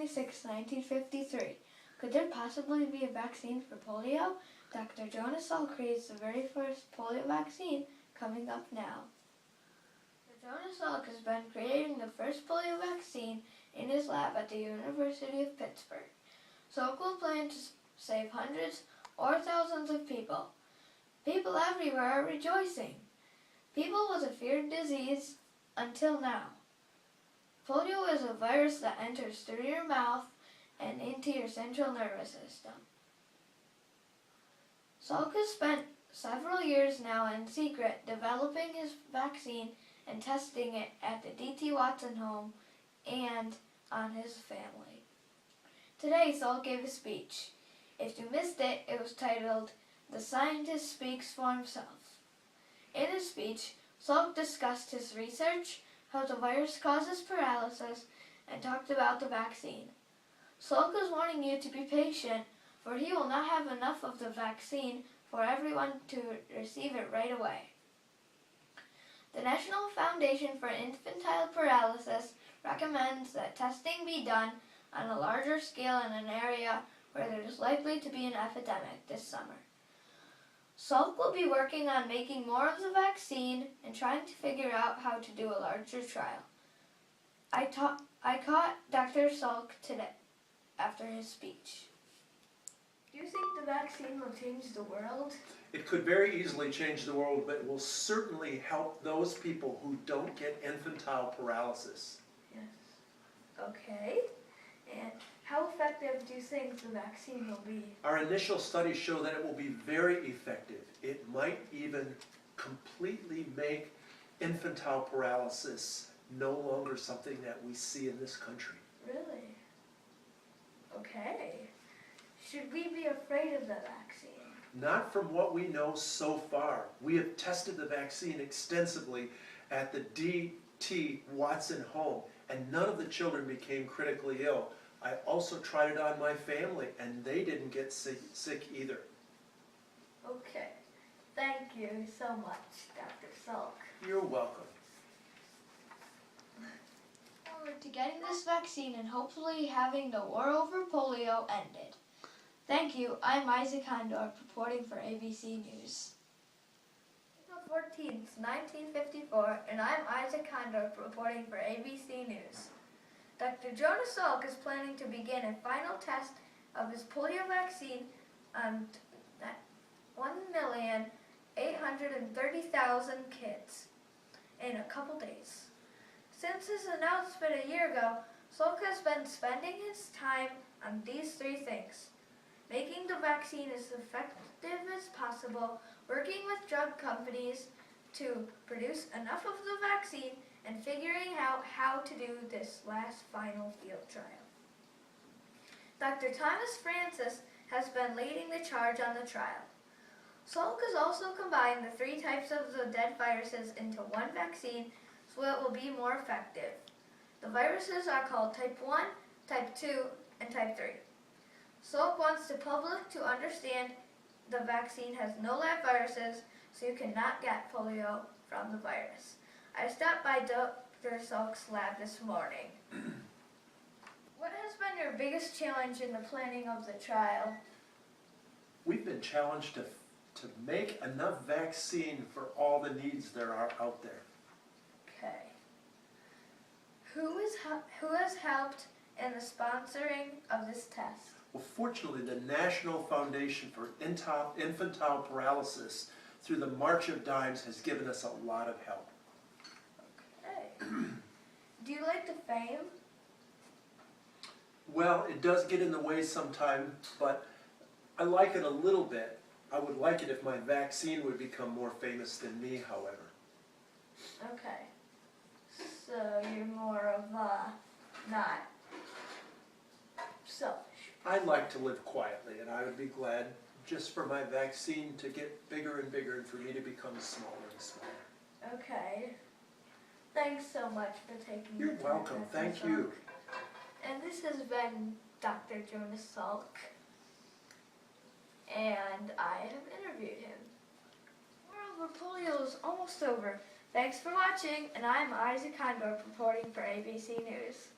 26, 1953. Could there possibly be a vaccine for polio? Dr. Jonas Salk creates the very first polio vaccine, coming up now. Dr. Jonas Salk has been creating the first polio vaccine in his lab at the University of Pittsburgh. Salk will plan to save hundreds or thousands of people. People everywhere are rejoicing. People was a feared disease until now. Polio is a virus that enters through your mouth and into your central nervous system. Salk has spent several years now in secret developing his vaccine and testing it at the D.T. Watson home and on his family. Today, Salk gave a speech. If you missed it, it was titled, "The Scientist Speaks for Himself." In his speech, Salk discussed his research, how the virus causes paralysis, and talked about the vaccine. Salk is warning you to be patient, for he will not have enough of the vaccine for everyone to receive it right away. The National Foundation for Infantile Paralysis recommends that testing be done on a larger scale in an area where there is likely to be an epidemic this summer. Salk will be working on making more of the vaccine and trying to figure out how to do a larger trial. I caught Dr. Salk today after his speech. Do you think the vaccine will change the world? It could very easily change the world, but it will certainly help those people who don't get infantile paralysis. Yes. Okay. And how effective do you think the vaccine will be? Our initial studies show that it will be very effective. It might even completely make infantile paralysis no longer something that we see in this country. Really? Okay. Should we be afraid of the vaccine? Not from what we know so far. We have tested the vaccine extensively at the D.T. Watson home, and none of the children became critically ill. I also tried it on my family, and they didn't get sick either. Okay. Thank you so much, Dr. Salk. You're welcome. Forward to getting this vaccine and hopefully having the war over polio ended. Thank you. I'm Isaac Condor, reporting for ABC News. April 14th, 1954, and I'm Isaac Condor, reporting for ABC News. Dr. Jonas Salk is planning to begin a final test of his polio vaccine on 1,830,000 kids in a couple days. Since his announcement a year ago, Salk has been spending his time on these three things: making the vaccine as effective as possible, working with drug companies to produce enough of the vaccine, and figuring out how to do this last final field trial. Dr. Thomas Francis has been leading the charge on the trial. Salk has also combined the three types of the dead viruses into one vaccine so it will be more effective. The viruses are called Type 1, Type 2, and Type 3. Salk wants the public to understand the vaccine has no lab viruses, so you cannot get polio from the virus. I stopped by Dr. Salk's lab this morning. What has been your biggest challenge in the planning of the trial? We've been challenged to make enough vaccine for all the needs there are out there. Okay. Who has helped in the sponsoring of this test? Well, fortunately, the National Foundation for Infantile Paralysis, through the March of Dimes, has given us a lot of help. Okay. Do you like the fame? Well, it does get in the way sometimes, but I like it a little bit. I would like it if my vaccine would become more famous than me, however. Okay. So you're more of a not selfish. I'd like to live quietly, and I would be glad just for my vaccine to get bigger and bigger and for me to become smaller and smaller. Okay. Thanks so much for taking You're the time. welcome. Thank you. And this has been Dr. Jonas Salk, and I have interviewed him. War over polio is almost over. Thanks for watching, and I'm Isaac Condor reporting for ABC News.